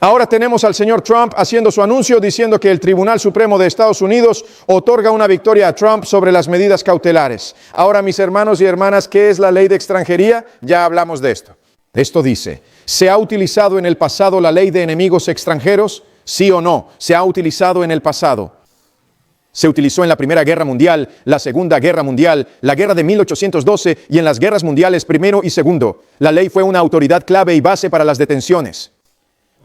Ahora tenemos al señor Trump haciendo su anuncio diciendo que el Tribunal Supremo de Estados Unidos otorga una victoria a Trump sobre las medidas cautelares. Ahora, mis hermanos y hermanas, ¿qué es la ley de extranjería? Ya hablamos de esto. Esto dice, ¿se ha utilizado en el pasado la ley de enemigos extranjeros? ¿Sí o no? ¿Se ha utilizado en el pasado? Se utilizó en la Primera Guerra Mundial, la Segunda Guerra Mundial, la Guerra de 1812 y en las guerras mundiales primero y segundo. La ley fue una autoridad clave y base para las detenciones.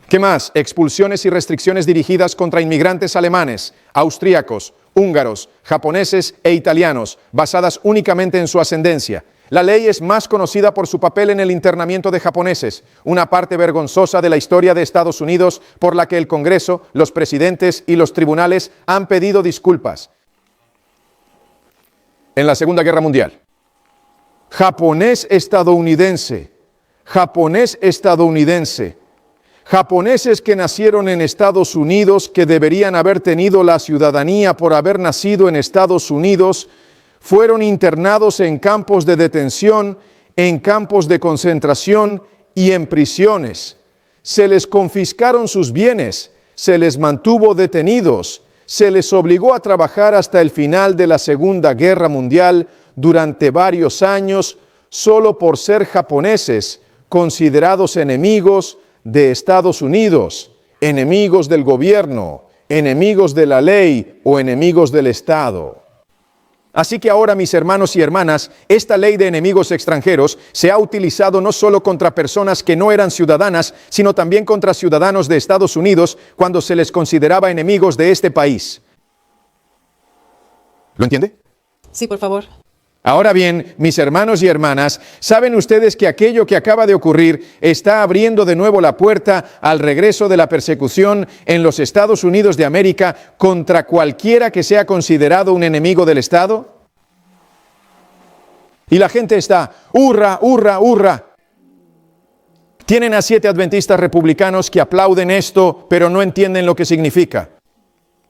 ¿Qué más? Expulsiones y restricciones dirigidas contra inmigrantes alemanes, austríacos, húngaros, japoneses e italianos, basadas únicamente en su ascendencia. La ley es más conocida por su papel en el internamiento de japoneses, una parte vergonzosa de la historia de Estados Unidos por la que el Congreso, los presidentes y los tribunales han pedido disculpas. En la Segunda Guerra Mundial, japonés-estadounidense, japoneses que nacieron en Estados Unidos, que deberían haber tenido la ciudadanía por haber nacido en Estados Unidos, fueron internados en campos de detención, en campos de concentración y en prisiones. Se les confiscaron sus bienes, se les mantuvo detenidos, se les obligó a trabajar hasta el final de la Segunda Guerra Mundial durante varios años, solo por ser japoneses, considerados enemigos de Estados Unidos, enemigos del gobierno, enemigos de la ley o enemigos del Estado. Así que ahora, mis hermanos y hermanas, esta ley de enemigos extranjeros se ha utilizado no solo contra personas que no eran ciudadanas, sino también contra ciudadanos de Estados Unidos cuando se les consideraba enemigos de este país. ¿Lo entiende? Sí, por favor. Ahora bien, mis hermanos y hermanas, ¿saben ustedes que aquello que acaba de ocurrir está abriendo de nuevo la puerta al regreso de la persecución en los Estados Unidos de América contra cualquiera que sea considerado un enemigo del Estado? Y la gente está, ¡hurra, hurra, hurra! Tienen a 7 adventistas republicanos que aplauden esto, pero no entienden lo que significa.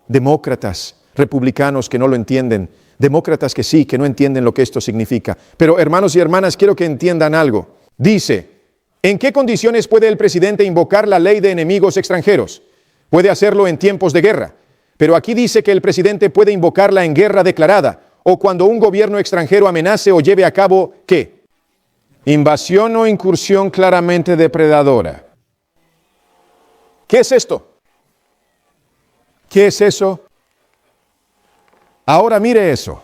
Demócratas, republicanos que no lo entienden. Demócratas que sí, que no entienden lo que esto significa. Pero hermanos y hermanas, quiero que entiendan algo. Dice, ¿en qué condiciones puede el presidente invocar la ley de enemigos extranjeros? Puede hacerlo en tiempos de guerra. Pero aquí dice que el presidente puede invocarla en guerra declarada o cuando un gobierno extranjero amenace o lleve a cabo, ¿qué? Invasión o incursión claramente depredadora. ¿Qué es esto? ¿Qué es eso? Ahora mire eso.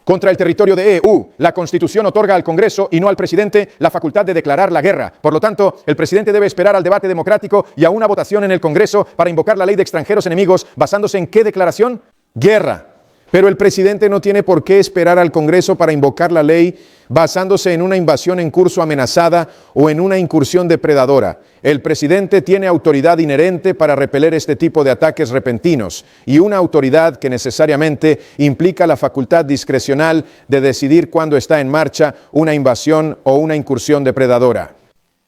Contra el territorio de EU, la Constitución otorga al Congreso y no al presidente la facultad de declarar la guerra. Por lo tanto, el presidente debe esperar al debate democrático y a una votación en el Congreso para invocar la ley de extranjeros enemigos, basándose en ¿qué declaración? Guerra. Pero el presidente no tiene por qué esperar al Congreso para invocar la ley basándose en una invasión en curso amenazada o en una incursión depredadora. El presidente tiene autoridad inherente para repeler este tipo de ataques repentinos y una autoridad que necesariamente implica la facultad discrecional de decidir cuándo está en marcha una invasión o una incursión depredadora.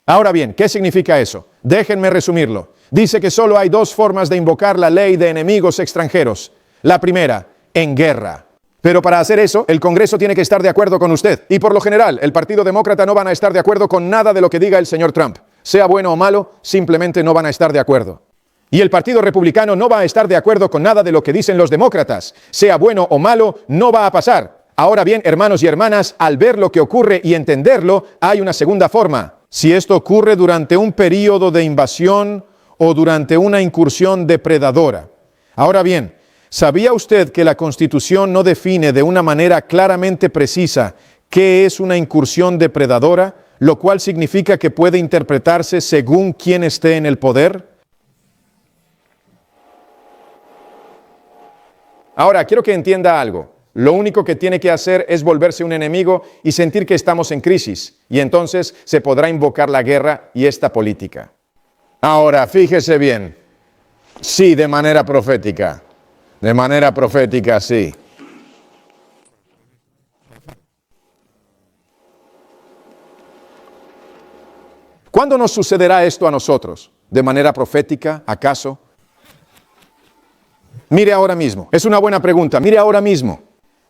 Ahora bien, ¿qué significa eso? Déjenme resumirlo. Dice que solo hay 2 formas de invocar la ley de enemigos extranjeros. La primera, en guerra. Pero para hacer eso, el Congreso tiene que estar de acuerdo con usted. Y por lo general, el Partido Demócrata no van a estar de acuerdo con nada de lo que diga el señor Trump. Sea bueno o malo, simplemente no van a estar de acuerdo. Y el Partido Republicano no va a estar de acuerdo con nada de lo que dicen los demócratas. Sea bueno o malo, no va a pasar. Ahora bien, hermanos y hermanas, al ver lo que ocurre y entenderlo, hay una segunda forma. Si esto ocurre durante un período de invasión o durante una incursión depredadora. Ahora bien, ¿sabía usted que la Constitución no define de una manera claramente precisa qué es una incursión depredadora, lo cual significa que puede interpretarse según quién esté en el poder? Ahora, quiero que entienda algo. Lo único que tiene que hacer es volverse un enemigo y sentir que estamos en crisis, y entonces se podrá invocar la guerra y esta política. Ahora, fíjese bien. Sí, de manera profética. De manera profética, sí. ¿Cuándo nos sucederá esto a nosotros? ¿De manera profética, acaso? Mire ahora mismo. Es una buena pregunta. Mire ahora mismo.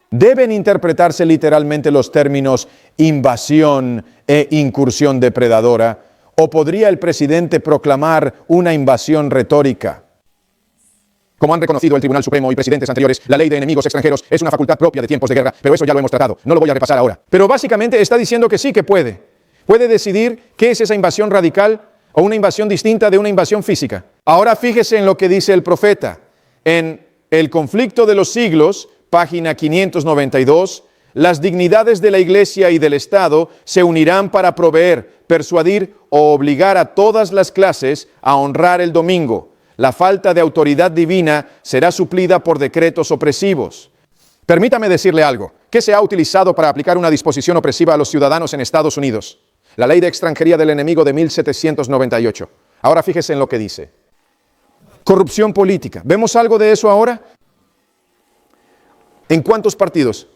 ¿Deben interpretarse literalmente los términos invasión e incursión depredadora? ¿O podría el presidente proclamar una invasión retórica? Como han reconocido el Tribunal Supremo y presidentes anteriores, la ley de enemigos extranjeros es una facultad propia de tiempos de guerra, pero eso ya lo hemos tratado, no lo voy a repasar ahora. Pero básicamente está diciendo que sí que puede. Puede decidir qué es esa invasión radical o una invasión distinta de una invasión física. Ahora fíjese en lo que dice el profeta. En El conflicto de los siglos, página 592, las dignidades de la Iglesia y del Estado se unirán para proveer, persuadir o obligar a todas las clases a honrar el domingo. La falta de autoridad divina será suplida por decretos opresivos. Permítame decirle algo. ¿Qué se ha utilizado para aplicar una disposición opresiva a los ciudadanos en Estados Unidos? La ley de extranjería del enemigo de 1798. Ahora fíjese en lo que dice. Corrupción política. ¿Vemos algo de eso ahora? ¿En cuántos partidos?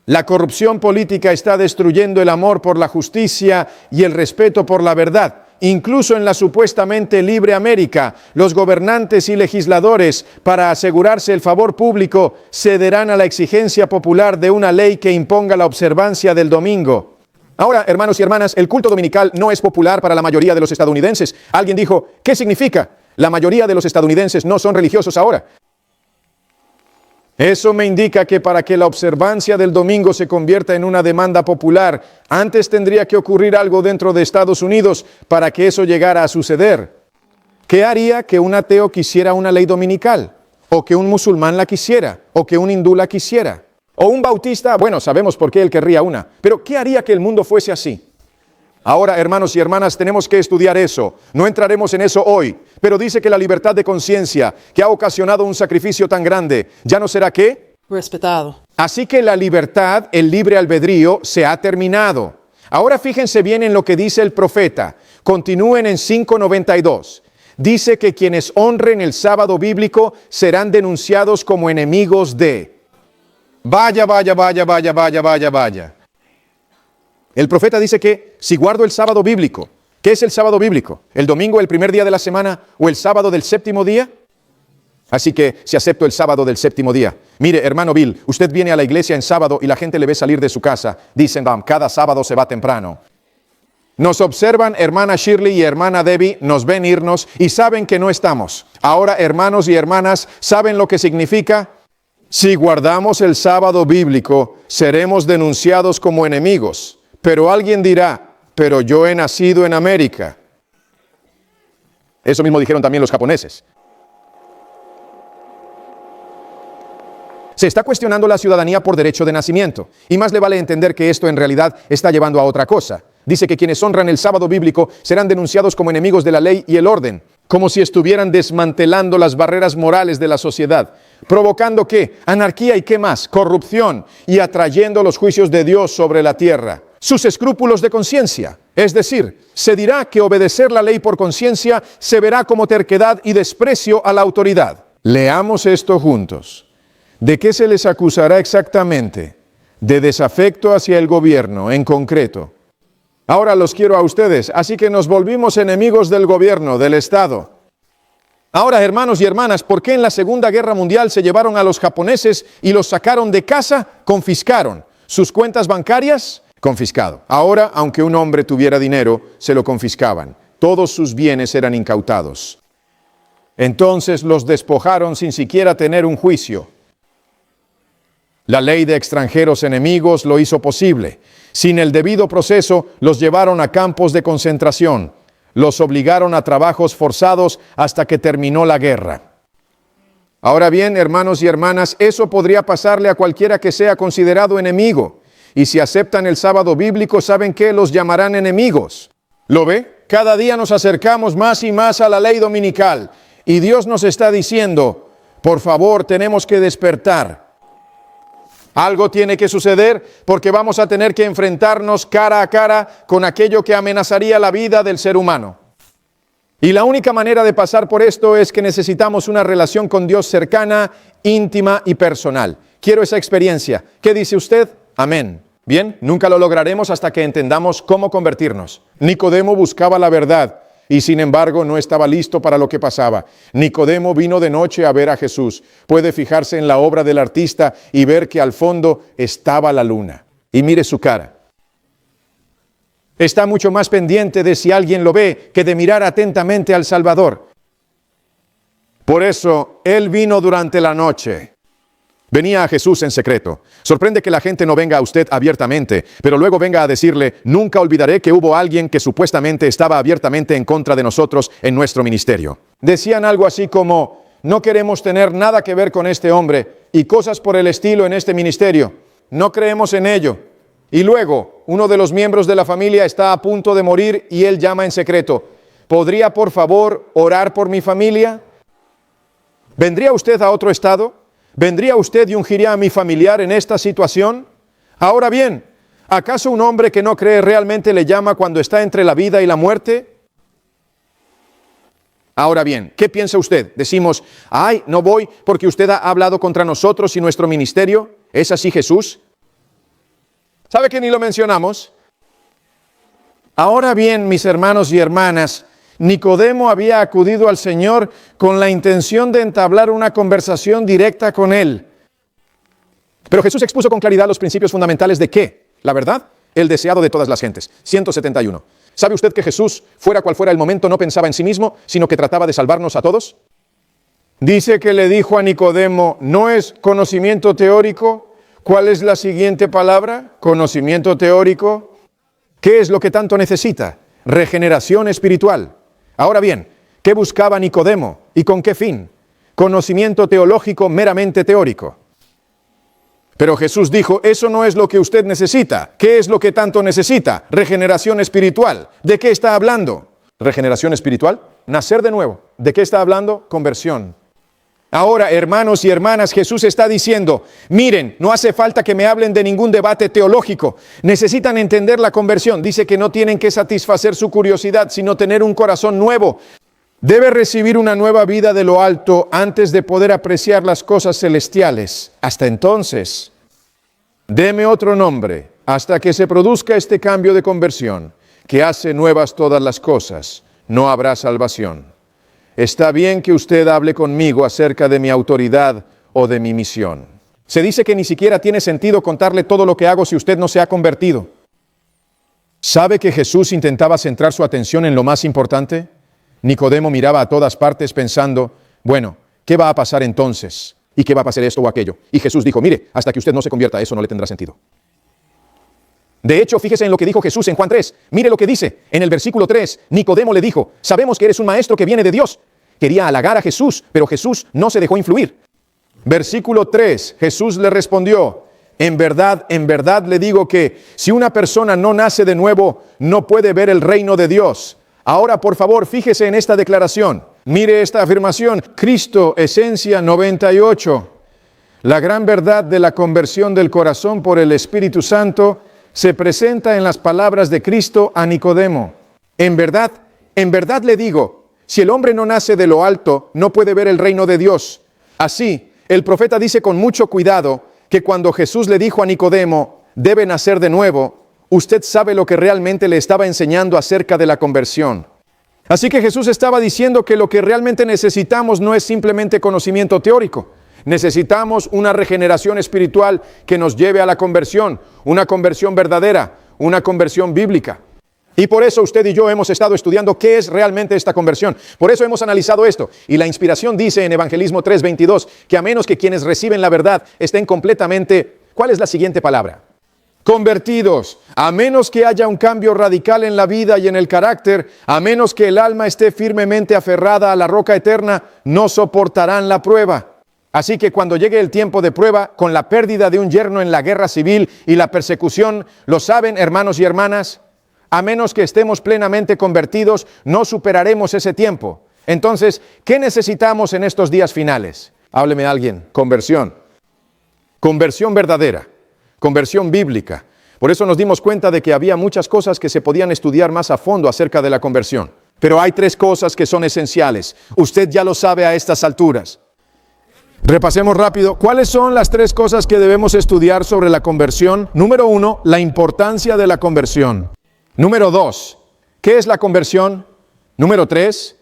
La corrupción política está destruyendo el amor por la justicia y el respeto por la verdad. Incluso en la supuestamente libre América, los gobernantes y legisladores, para asegurarse el favor público, cederán a la exigencia popular de una ley que imponga la observancia del domingo. Ahora, hermanos y hermanas, el culto dominical no es popular para la mayoría de los estadounidenses. Alguien dijo, ¿qué significa? La mayoría de los estadounidenses no son religiosos ahora. Eso me indica que para que la observancia del domingo se convierta en una demanda popular, antes tendría que ocurrir algo dentro de Estados Unidos para que eso llegara a suceder. ¿Qué haría que un ateo quisiera una ley dominical? ¿O que un musulmán la quisiera? ¿O que un hindú la quisiera? ¿O un bautista? Bueno, sabemos por qué él querría una. Pero ¿qué haría que el mundo fuese así? Ahora, hermanos y hermanas, tenemos que estudiar eso. No entraremos en eso hoy. Pero dice que la libertad de conciencia, que ha ocasionado un sacrificio tan grande, ¿ya no será qué? Respetado. Así que la libertad, el libre albedrío, se ha terminado. Ahora fíjense bien en lo que dice el profeta. Continúen en 5:92. Dice que quienes honren el sábado bíblico serán denunciados como enemigos de... Vaya. El profeta dice que si guardo el sábado bíblico, ¿qué es el sábado bíblico? ¿El domingo, el primer día de la semana o el sábado del séptimo día? Así que si acepto el sábado del séptimo día. Mire, hermano Bill, usted viene a la iglesia en sábado y la gente le ve salir de su casa. Dicen, cada sábado se va temprano. Nos observan hermana Shirley y hermana Debbie, nos ven irnos y saben que no estamos. Ahora, hermanos y hermanas, ¿saben lo que significa? Si guardamos el sábado bíblico, seremos denunciados como enemigos. Pero alguien dirá, pero yo he nacido en América. Eso mismo dijeron también los japoneses. Se está cuestionando la ciudadanía por derecho de nacimiento. Y más le vale entender que esto en realidad está llevando a otra cosa. Dice que quienes honran el sábado bíblico serán denunciados como enemigos de la ley y el orden. Como si estuvieran desmantelando las barreras morales de la sociedad. ¿Provocando qué? Anarquía y qué más, corrupción y atrayendo los juicios de Dios sobre la tierra. Sus escrúpulos de conciencia. Es decir, se dirá que obedecer la ley por conciencia se verá como terquedad y desprecio a la autoridad. Leamos esto juntos. ¿De qué se les acusará exactamente? De desafecto hacia el gobierno en concreto. Ahora los quiero a ustedes, así que nos volvimos enemigos del gobierno, del Estado. Ahora, hermanos y hermanas, ¿por qué en la Segunda Guerra Mundial se llevaron a los japoneses y los sacaron de casa? Confiscaron. ¿Sus cuentas bancarias? Confiscado. Ahora, aunque un hombre tuviera dinero, se lo confiscaban. Todos sus bienes eran incautados. Entonces los despojaron sin siquiera tener un juicio. La ley de extranjeros enemigos lo hizo posible. Sin el debido proceso, los llevaron a campos de concentración. Los obligaron a trabajos forzados hasta que terminó la guerra. Ahora bien, hermanos y hermanas, eso podría pasarle a cualquiera que sea considerado enemigo. Y si aceptan el sábado bíblico, ¿saben qué? Los llamarán enemigos. ¿Lo ve? Cada día nos acercamos más y más a la ley dominical. Y Dios nos está diciendo, por favor, tenemos que despertar. Algo tiene que suceder porque vamos a tener que enfrentarnos cara a cara con aquello que amenazaría la vida del ser humano. Y la única manera de pasar por esto es que necesitamos una relación con Dios cercana, íntima y personal. Quiero esa experiencia. ¿Qué dice usted? Amén. Bien, nunca lo lograremos hasta que entendamos cómo convertirnos. Nicodemo buscaba la verdad y sin embargo no estaba listo para lo que pasaba. Nicodemo vino de noche a ver a Jesús. Puede fijarse en la obra del artista y ver que al fondo estaba la luna. Y mire su cara. Está mucho más pendiente de si alguien lo ve que de mirar atentamente al Salvador. Por eso, Él vino durante la noche. Venía a Jesús en secreto. Sorprende que la gente no venga a usted abiertamente, pero luego venga a decirle, nunca olvidaré que hubo alguien que supuestamente estaba abiertamente en contra de nosotros en nuestro ministerio. Decían algo así como, no queremos tener nada que ver con este hombre y cosas por el estilo en este ministerio. No creemos en ello. Y luego, uno de los miembros de la familia está a punto de morir y él llama en secreto, ¿podría por favor orar por mi familia? ¿Vendría usted a otro estado? ¿Vendría usted y ungiría a mi familiar en esta situación? Ahora bien, ¿acaso un hombre que no cree realmente le llama cuando está entre la vida y la muerte? Ahora bien, ¿qué piensa usted? Decimos, ay, no voy porque usted ha hablado contra nosotros y nuestro ministerio. ¿Es así Jesús? ¿Sabe que ni lo mencionamos? Ahora bien, mis hermanos y hermanas, Nicodemo había acudido al Señor con la intención de entablar una conversación directa con Él. Pero Jesús expuso con claridad los principios fundamentales de ¿qué? La verdad, el deseado de todas las gentes. 171. ¿Sabe usted que Jesús, fuera cual fuera el momento, no pensaba en sí mismo, sino que trataba de salvarnos a todos? Dice que le dijo a Nicodemo, ¿no es conocimiento teórico? ¿Cuál es la siguiente palabra? Conocimiento teórico. ¿Qué es lo que tanto necesita? Regeneración espiritual. Ahora bien, ¿qué buscaba Nicodemo y con qué fin? Conocimiento teológico meramente teórico. Pero Jesús dijo, eso no es lo que usted necesita. ¿Qué es lo que tanto necesita? Regeneración espiritual. ¿De qué está hablando? ¿Regeneración espiritual? Nacer de nuevo. ¿De qué está hablando? Conversión. Ahora, hermanos y hermanas, Jesús está diciendo, miren, no hace falta que me hablen de ningún debate teológico. Necesitan entender la conversión. Dice que no tienen que satisfacer su curiosidad, sino tener un corazón nuevo. Debe recibir una nueva vida de lo alto antes de poder apreciar las cosas celestiales. Hasta entonces, deme otro nombre hasta que se produzca este cambio de conversión, que hace nuevas todas las cosas. No habrá salvación. Está bien que usted hable conmigo acerca de mi autoridad o de mi misión. Se dice que ni siquiera tiene sentido contarle todo lo que hago si usted no se ha convertido. ¿Sabe que Jesús intentaba centrar su atención en lo más importante? Nicodemo miraba a todas partes pensando, bueno, ¿qué va a pasar entonces? ¿Y qué va a pasar esto o aquello? Y Jesús dijo, mire, hasta que usted no se convierta, eso no le tendrá sentido. De hecho, fíjese en lo que dijo Jesús en Juan 3. Mire lo que dice. En el versículo 3, Nicodemo le dijo, sabemos que eres un maestro que viene de Dios. Quería halagar a Jesús, pero Jesús no se dejó influir. Versículo 3, Jesús le respondió, en verdad le digo que si una persona no nace de nuevo, no puede ver el reino de Dios. Ahora, por favor, fíjese en esta declaración. Mire esta afirmación. Cristo, esencia 98. La gran verdad de la conversión del corazón por el Espíritu Santo se presenta en las palabras de Cristo a Nicodemo. En verdad le digo, si el hombre no nace de lo alto, no puede ver el reino de Dios. Así, el profeta dice con mucho cuidado que cuando Jesús le dijo a Nicodemo, debe nacer de nuevo, usted sabe lo que realmente le estaba enseñando acerca de la conversión. Así que Jesús estaba diciendo que lo que realmente necesitamos no es simplemente conocimiento teórico. Necesitamos una regeneración espiritual que nos lleve a la conversión, una conversión verdadera, una conversión bíblica. Y por eso usted y yo hemos estado estudiando qué es realmente esta conversión. Por eso hemos analizado esto. Y la inspiración dice en Evangelismo 3:22 que a menos que quienes reciben la verdad estén completamente, ¿cuál es la siguiente palabra? Convertidos, a menos que haya un cambio radical en la vida y en el carácter, a menos que el alma esté firmemente aferrada a la roca eterna, no soportarán la prueba. Así que cuando llegue el tiempo de prueba, con la pérdida de un yerno en la guerra civil y la persecución, ¿lo saben, hermanos y hermanas? A menos que estemos plenamente convertidos, no superaremos ese tiempo. Entonces, ¿qué necesitamos en estos días finales? Hábleme alguien. Conversión. Conversión verdadera. Conversión bíblica. Por eso nos dimos cuenta de que había muchas cosas que se podían estudiar más a fondo acerca de la conversión. Pero hay 3 cosas que son esenciales. Usted ya lo sabe a estas alturas. Repasemos rápido. ¿Cuáles son las 3 cosas que debemos estudiar sobre la conversión? Número 1, la importancia de la conversión. Número 2, ¿qué es la conversión? Número 3,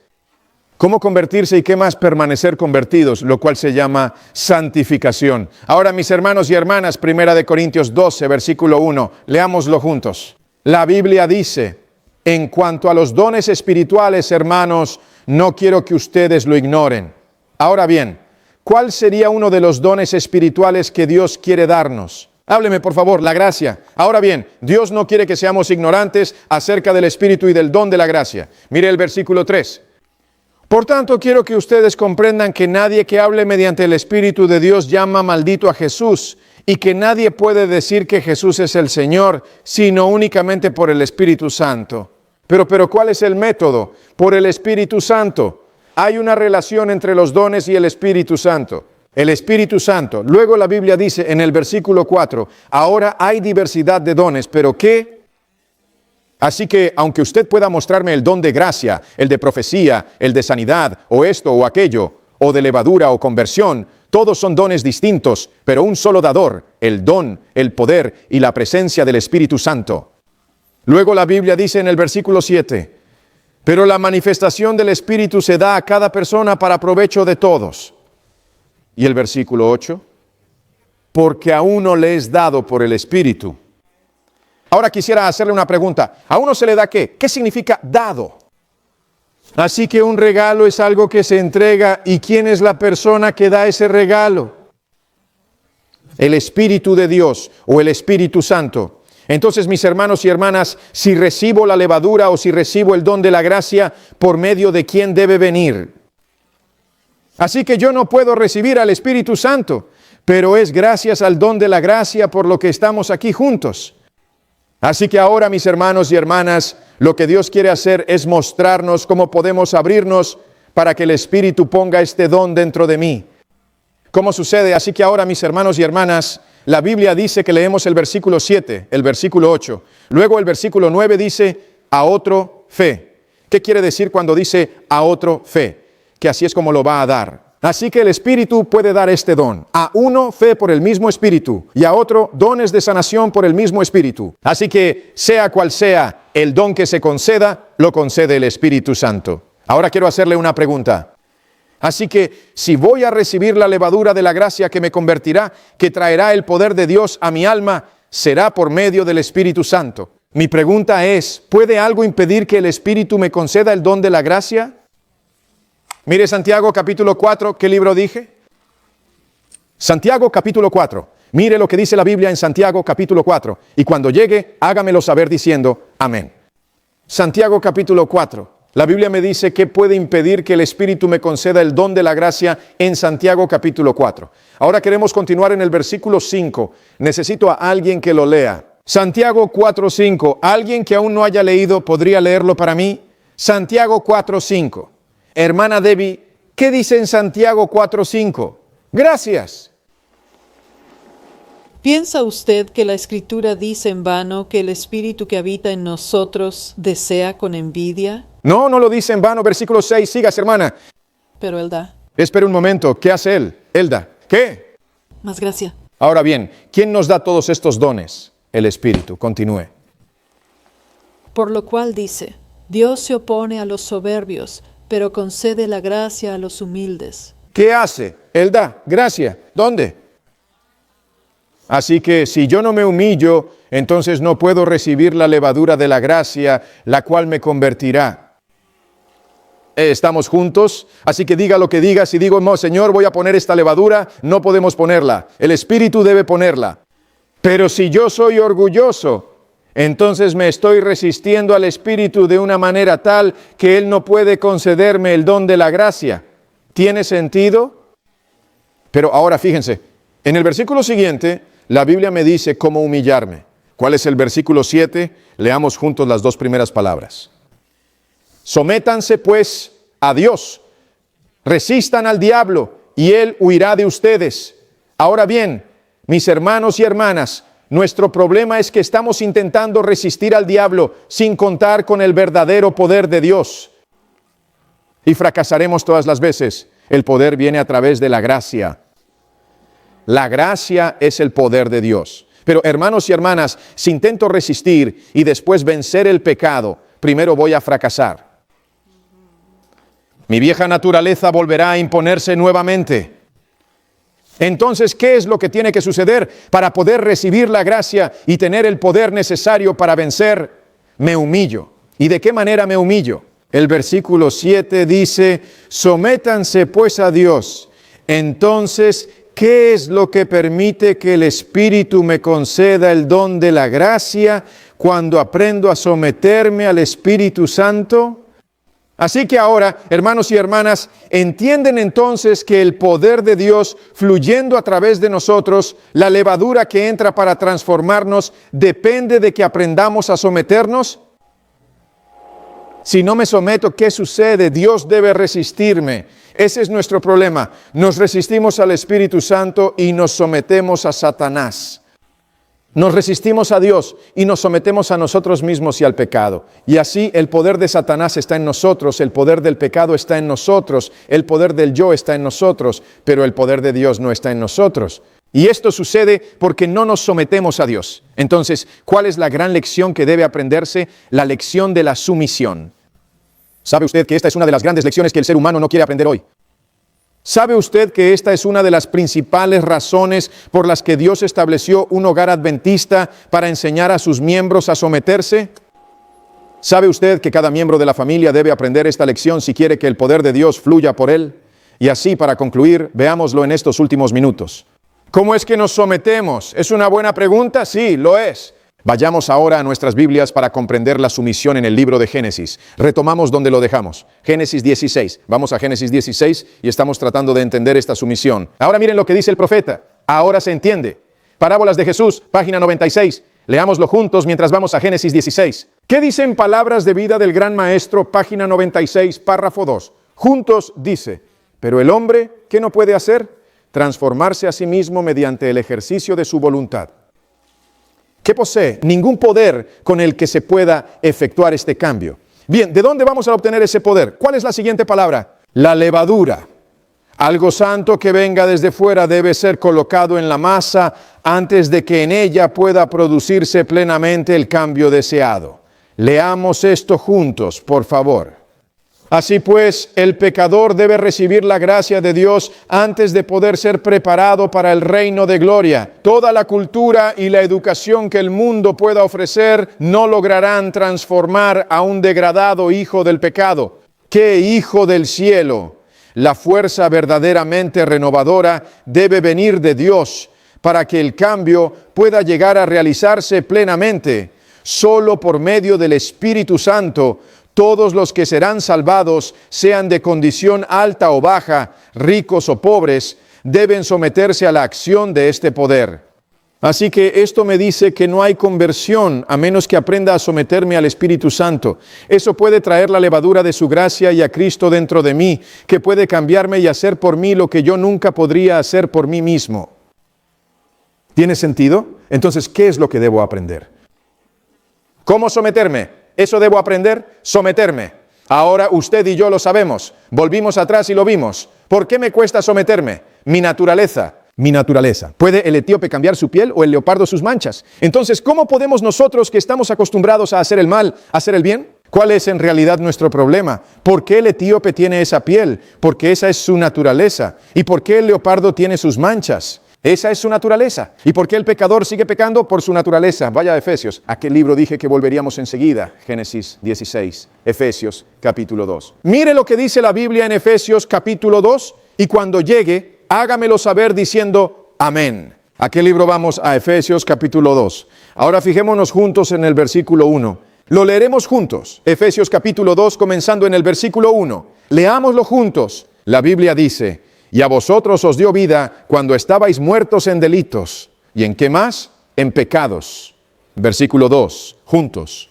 ¿cómo convertirse y qué más? Permanecer convertidos, lo cual se llama santificación. Ahora, mis hermanos y hermanas, 1 Corintios 12, versículo 1, leámoslo juntos. La Biblia dice, en cuanto a los dones espirituales, hermanos, no quiero que ustedes lo ignoren. Ahora bien, ¿cuál sería uno de los dones espirituales que Dios quiere darnos? Hábleme, por favor, la gracia. Ahora bien, Dios no quiere que seamos ignorantes acerca del Espíritu y del don de la gracia. Mire el versículo 3. Por tanto, quiero que ustedes comprendan que nadie que hable mediante el Espíritu de Dios llama maldito a Jesús, y que nadie puede decir que Jesús es el Señor, sino únicamente por el Espíritu Santo. Pero ¿cuál es el método? Por el Espíritu Santo. Hay una relación entre los dones y el Espíritu Santo. El Espíritu Santo. Luego la Biblia dice en el versículo 4, ahora hay diversidad de dones, ¿pero qué? Así que, aunque usted pueda mostrarme el don de gracia, el de profecía, el de sanidad, o esto o aquello, o de levadura o conversión, todos son dones distintos, pero un solo dador, el don, el poder y la presencia del Espíritu Santo. Luego la Biblia dice en el versículo 7, pero la manifestación del Espíritu se da a cada persona para provecho de todos. Y el versículo 8, porque a uno le es dado por el Espíritu. Ahora quisiera hacerle una pregunta. ¿A uno se le da qué? ¿Qué significa dado? Así que un regalo es algo que se entrega. ¿Y quién es la persona que da ese regalo? El Espíritu de Dios o el Espíritu Santo. Entonces, mis hermanos y hermanas, si recibo la levadura o si recibo el don de la gracia, ¿por medio de quién debe venir? Así que yo no puedo recibir al Espíritu Santo, pero es gracias al don de la gracia por lo que estamos aquí juntos. Así que ahora, mis hermanos y hermanas, lo que Dios quiere hacer es mostrarnos cómo podemos abrirnos para que el Espíritu ponga este don dentro de mí. ¿Cómo sucede? Así que ahora, mis hermanos y hermanas, la Biblia dice que leemos el versículo 7, el versículo 8. Luego el versículo 9 dice, a otro fe. ¿Qué quiere decir cuando dice a otro fe? Que así es como lo va a dar. Así que el Espíritu puede dar este don. A uno, fe por el mismo Espíritu, y a otro, dones de sanación por el mismo Espíritu. Así que, sea cual sea el don que se conceda, lo concede el Espíritu Santo. Ahora quiero hacerle una pregunta. Así que, si voy a recibir la levadura de la gracia que me convertirá, que traerá el poder de Dios a mi alma, será por medio del Espíritu Santo. Mi pregunta es, ¿puede algo impedir que el Espíritu me conceda el don de la gracia? Mire Santiago capítulo 4, ¿qué libro dije? Santiago capítulo 4. Mire lo que dice la Biblia en Santiago capítulo 4. Y cuando llegue, hágamelo saber diciendo amén. Santiago capítulo 4. La Biblia me dice que puede impedir que el Espíritu me conceda el don de la gracia en Santiago capítulo 4. Ahora queremos continuar en el versículo 5. Necesito a alguien que lo lea. Santiago 4:5. ¿Alguien que aún no haya leído podría leerlo para mí? Santiago 4:5. Hermana Debbie, ¿qué dice en Santiago 4:5? Gracias. ¿Piensa usted que la Escritura dice en vano que el Espíritu que habita en nosotros desea con envidia? No, no lo dice en vano. Versículo 6, sigas, hermana. Pero Él da. Espera un momento, ¿qué hace Él? Él da. ¿Qué? Más gracia. Ahora bien, ¿quién nos da todos estos dones? El Espíritu. Continúe. Por lo cual dice, Dios se opone a los soberbios, pero concede la gracia a los humildes. ¿Qué hace? Él da gracia. ¿Dónde? Así que si yo no me humillo, entonces no puedo recibir la levadura de la gracia, la cual me convertirá. Estamos juntos, así que diga lo que diga. Si digo, no, Señor, voy a poner esta levadura, no podemos ponerla. El Espíritu debe ponerla. Pero si yo soy orgulloso, entonces me estoy resistiendo al Espíritu de una manera tal que Él no puede concederme el don de la gracia. ¿Tiene sentido? Pero ahora fíjense, en el versículo siguiente, la Biblia me dice cómo humillarme. ¿Cuál es el versículo 7? Leamos juntos las dos primeras palabras. Sométanse pues a Dios, resistan al diablo y Él huirá de ustedes. Ahora bien, mis hermanos y hermanas, nuestro problema es que estamos intentando resistir al diablo sin contar con el verdadero poder de Dios. Y fracasaremos todas las veces. El poder viene a través de la gracia. La gracia es el poder de Dios. Pero hermanos y hermanas, si intento resistir y después vencer el pecado, primero voy a fracasar. Mi vieja naturaleza volverá a imponerse nuevamente. Entonces, ¿qué es lo que tiene que suceder para poder recibir la gracia y tener el poder necesario para vencer? me humillo. ¿Y de qué manera me humillo? El versículo 7 dice, sométanse pues a Dios. Entonces, ¿qué es lo que permite que el Espíritu me conceda el don de la gracia cuando aprendo a someterme al Espíritu Santo? Así que ahora, hermanos y hermanas, ¿entienden entonces que el poder de Dios fluyendo a través de nosotros, la levadura que entra para transformarnos, depende de que aprendamos a someternos? Si no me someto, ¿qué sucede? Dios debe resistirme. Ese es nuestro problema. Nos resistimos al Espíritu Santo y nos sometemos a Satanás. Nos resistimos a Dios y nos sometemos a nosotros mismos y al pecado. Y así el poder de Satanás está en nosotros, el poder del pecado está en nosotros, el poder del yo está en nosotros, pero el poder de Dios no está en nosotros. Y esto sucede porque no nos sometemos a Dios. Entonces, ¿cuál es la gran lección que debe aprenderse? La lección de la sumisión. ¿Sabe usted que esta es una de las grandes lecciones que el ser humano no quiere aprender hoy? ¿Sabe usted que esta es una de las principales razones por las que Dios estableció un hogar adventista para enseñar a sus miembros a someterse? ¿Sabe usted que cada miembro de la familia debe aprender esta lección si quiere que el poder de Dios fluya por él? Y así, para concluir, veámoslo en estos últimos minutos. ¿Cómo es que nos sometemos? ¿Es una buena pregunta? Sí, lo es. Vayamos ahora a nuestras Biblias para comprender la sumisión en el libro de Génesis. Retomamos donde lo dejamos. Génesis 16. Vamos a Génesis 16 y estamos tratando de entender esta sumisión. Ahora miren lo que dice el profeta. Ahora se entiende. Parábolas de Jesús, página 96. Leámoslo juntos mientras vamos a Génesis 16. ¿Qué dicen palabras de vida del gran maestro? Página 96, párrafo 2. Juntos dice, pero el hombre, ¿qué no puede hacer? Transformarse a sí mismo mediante el ejercicio de su voluntad. ¿Qué posee? Ningún poder con el que se pueda efectuar este cambio. Bien, ¿de dónde vamos a obtener ese poder? ¿Cuál es la siguiente palabra? La levadura. Algo santo que venga desde fuera debe ser colocado en la masa antes de que en ella pueda producirse plenamente el cambio deseado. Leamos esto juntos, por favor. Así pues, el pecador debe recibir la gracia de Dios antes de poder ser preparado para el reino de gloria. Toda la cultura y la educación que el mundo pueda ofrecer no lograrán transformar a un degradado hijo del pecado. ¿Qué hijo del cielo? La fuerza verdaderamente renovadora debe venir de Dios para que el cambio pueda llegar a realizarse plenamente. Solo por medio del Espíritu Santo, todos los que serán salvados, sean de condición alta o baja, ricos o pobres, deben someterse a la acción de este poder. Así que esto me dice que no hay conversión a menos que aprenda a someterme al Espíritu Santo. Eso puede traer la levadura de su gracia y a Cristo dentro de mí, que puede cambiarme y hacer por mí lo que yo nunca podría hacer por mí mismo. ¿Tiene sentido? Entonces, ¿qué es lo que debo aprender? ¿Cómo someterme? ¿Eso debo aprender? Someterme. Ahora usted y yo lo sabemos. Volvimos atrás y lo vimos. ¿Por qué me cuesta someterme? Mi naturaleza. Mi naturaleza. ¿Puede el etíope cambiar su piel o el leopardo sus manchas? Entonces, ¿cómo podemos nosotros que estamos acostumbrados a hacer el mal, hacer el bien? ¿Cuál es en realidad nuestro problema? ¿Por qué el etíope tiene esa piel? Porque esa es su naturaleza. ¿Y por qué el leopardo tiene sus manchas? Esa es su naturaleza. ¿Y por qué el pecador sigue pecando? Por su naturaleza. Vaya a Efesios. ¿A qué libro dije que volveríamos enseguida? Génesis 16. Efesios capítulo 2. Mire lo que dice la Biblia en Efesios capítulo 2. Y cuando llegue, hágamelo saber diciendo amén. ¿A qué libro vamos? A Efesios capítulo 2. Ahora fijémonos juntos en el versículo 1. Lo leeremos juntos. Efesios capítulo 2, comenzando en el versículo 1. Leámoslo juntos. La Biblia dice: y a vosotros os dio vida cuando estabais muertos en delitos. ¿Y en qué más? En pecados. Versículo 2, juntos.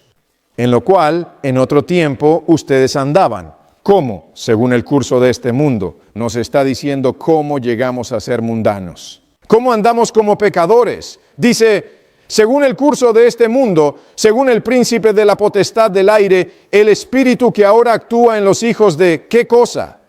En lo cual, en otro tiempo, ustedes andaban. ¿Cómo? Según el curso de este mundo. Nos está diciendo cómo llegamos a ser mundanos. ¿Cómo andamos como pecadores? Dice, según el curso de este mundo, según el príncipe de la potestad del aire, el espíritu que ahora actúa en los hijos de ¿qué cosa?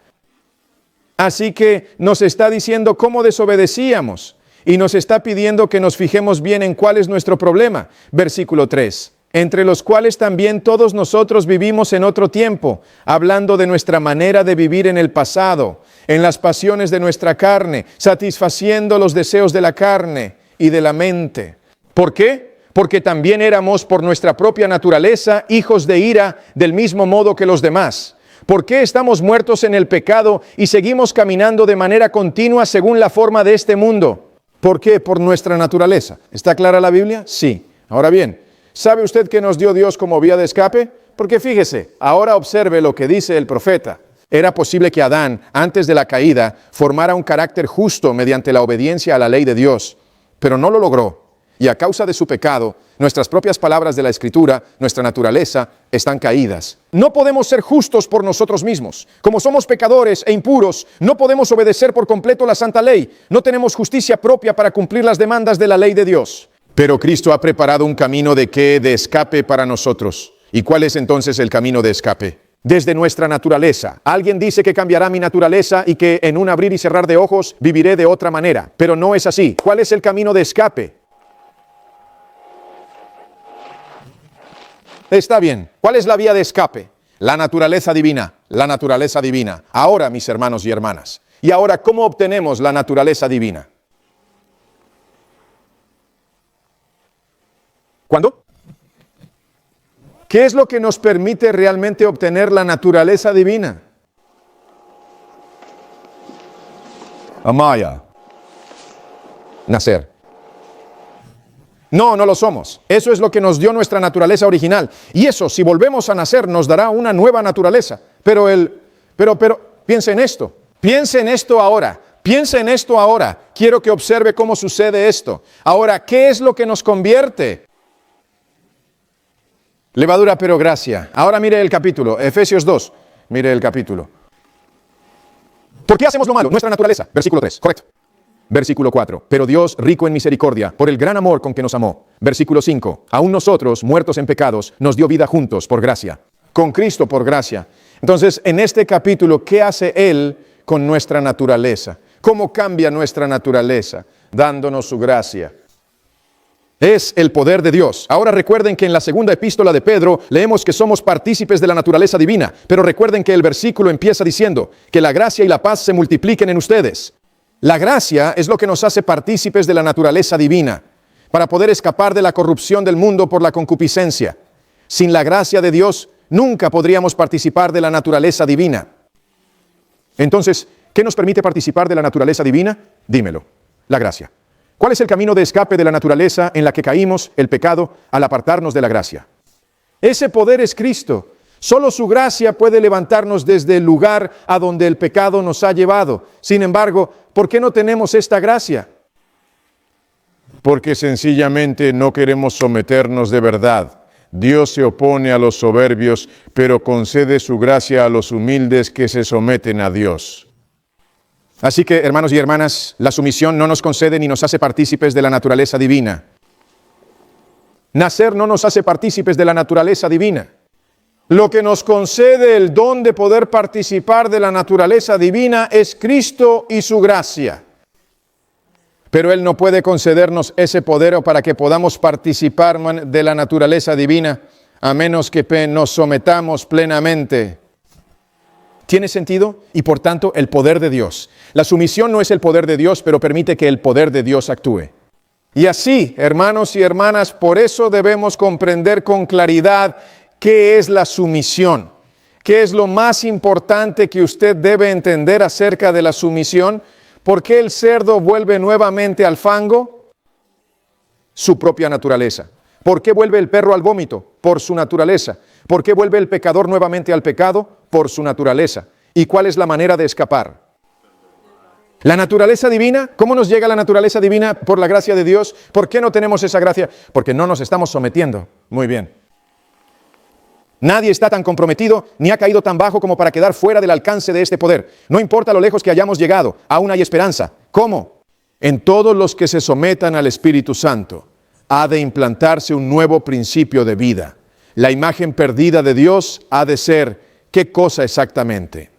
Así que nos está diciendo cómo desobedecíamos y nos está pidiendo que nos fijemos bien en cuál es nuestro problema. Versículo 3. Entre los cuales también todos nosotros vivimos en otro tiempo, hablando de nuestra manera de vivir en el pasado, en las pasiones de nuestra carne, satisfaciendo los deseos de la carne y de la mente. ¿Por qué? porque también éramos por nuestra propia naturaleza hijos de ira del mismo modo que los demás. ¿Por qué estamos muertos en el pecado y seguimos caminando de manera continua según la forma de este mundo? ¿Por qué? Por nuestra naturaleza. ¿Está clara la Biblia? Sí. Ahora bien, ¿sabe usted qué nos dio Dios como vía de escape? Porque fíjese, ahora observe lo que dice el profeta. Era posible que Adán, antes de la caída, formara un carácter justo mediante la obediencia a la ley de Dios, pero no lo logró. Y a causa de su pecado, nuestras propias palabras de la Escritura, nuestra naturaleza, están caídas. No podemos ser justos por nosotros mismos. Como somos pecadores e impuros, no podemos obedecer por completo la santa ley. No tenemos justicia propia para cumplir las demandas de la ley de Dios. Pero Cristo ha preparado un camino de escape para nosotros. ¿Y cuál es entonces el camino de escape? Desde nuestra naturaleza. Alguien dice que cambiará mi naturaleza y que en un abrir y cerrar de ojos viviré de otra manera. Pero no es así. ¿Cuál es el camino de escape? Está bien. ¿Cuál es la vía de escape? La naturaleza divina. La naturaleza divina. Ahora, mis hermanos y hermanas. Y ahora, ¿cómo obtenemos la naturaleza divina? ¿Cuándo? ¿Qué es lo que nos permite realmente obtener la naturaleza divina? Amaya. Nacer. No lo somos. Eso es lo que nos dio nuestra naturaleza original. Y eso, si volvemos a nacer, nos dará una nueva naturaleza. Pero piense en esto. Piense en esto ahora. Piense en esto ahora. Quiero que observe cómo sucede esto. Ahora, ¿qué es lo que nos convierte? Levadura pero gracia. Ahora mire el capítulo, Efesios 2. Mire el capítulo. ¿Por qué hacemos lo malo? Nuestra naturaleza. Versículo 3, correcto. Versículo 4. Pero Dios, rico en misericordia, por el gran amor con que nos amó. Versículo 5. Aún nosotros, muertos en pecados, nos dio vida juntos por gracia. Con Cristo por gracia. Entonces, en este capítulo, ¿qué hace Él con nuestra naturaleza? ¿Cómo cambia nuestra naturaleza? Dándonos su gracia. Es el poder de Dios. Ahora recuerden que en la segunda epístola de Pedro leemos que somos partícipes de la naturaleza divina, pero recuerden que el versículo empieza diciendo que la gracia y la paz se multipliquen en ustedes. La gracia es lo que nos hace partícipes de la naturaleza divina, para poder escapar de la corrupción del mundo por la concupiscencia. Sin la gracia de Dios, nunca podríamos participar de la naturaleza divina. Entonces, ¿qué nos permite participar de la naturaleza divina? Dímelo, la gracia. ¿Cuál es el camino de escape de la naturaleza en la que caímos, el pecado, al apartarnos de la gracia? Ese poder es Cristo. Solo su gracia puede levantarnos desde el lugar a donde el pecado nos ha llevado. Sin embargo, ¿por qué no tenemos esta gracia? Porque sencillamente no queremos someternos de verdad. Dios se opone a los soberbios, pero concede su gracia a los humildes que se someten a Dios. Así que, hermanos y hermanas, la sumisión no nos concede ni nos hace partícipes de la naturaleza divina. Nacer no nos hace partícipes de la naturaleza divina. Lo que nos concede el don de poder participar de la naturaleza divina es Cristo y su gracia. Pero Él no puede concedernos ese poder para que podamos participar de la naturaleza divina, a menos que nos sometamos plenamente. ¿Tiene sentido? Y por tanto, el poder de Dios. La sumisión no es el poder de Dios, pero permite que el poder de Dios actúe. Y así, hermanos y hermanas, por eso debemos comprender con claridad qué es la sumisión. ¿Qué es lo más importante que usted debe entender acerca de la sumisión? ¿Por qué el cerdo vuelve nuevamente al fango? Su propia naturaleza. ¿Por qué vuelve el perro al vómito? Por su naturaleza. ¿Por qué vuelve el pecador nuevamente al pecado? Por su naturaleza. ¿Y cuál es la manera de escapar? La naturaleza divina. ¿Cómo nos llega la naturaleza divina? Por la gracia de Dios. ¿Por qué no tenemos esa gracia? Porque no nos estamos sometiendo. Muy bien. Nadie está tan comprometido ni ha caído tan bajo como para quedar fuera del alcance de este poder. No importa lo lejos que hayamos llegado, aún hay esperanza. ¿Cómo? En todos los que se sometan al Espíritu Santo ha de implantarse un nuevo principio de vida. La imagen perdida de Dios ha de ser, ¿qué cosa exactamente?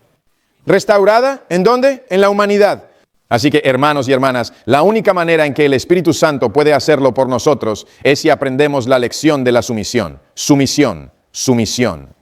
¿Restaurada? ¿En dónde? En la humanidad. Así que, hermanos y hermanas, la única manera en que el Espíritu Santo puede hacerlo por nosotros es si aprendemos la lección de la sumisión. Sumisión. Sumisión.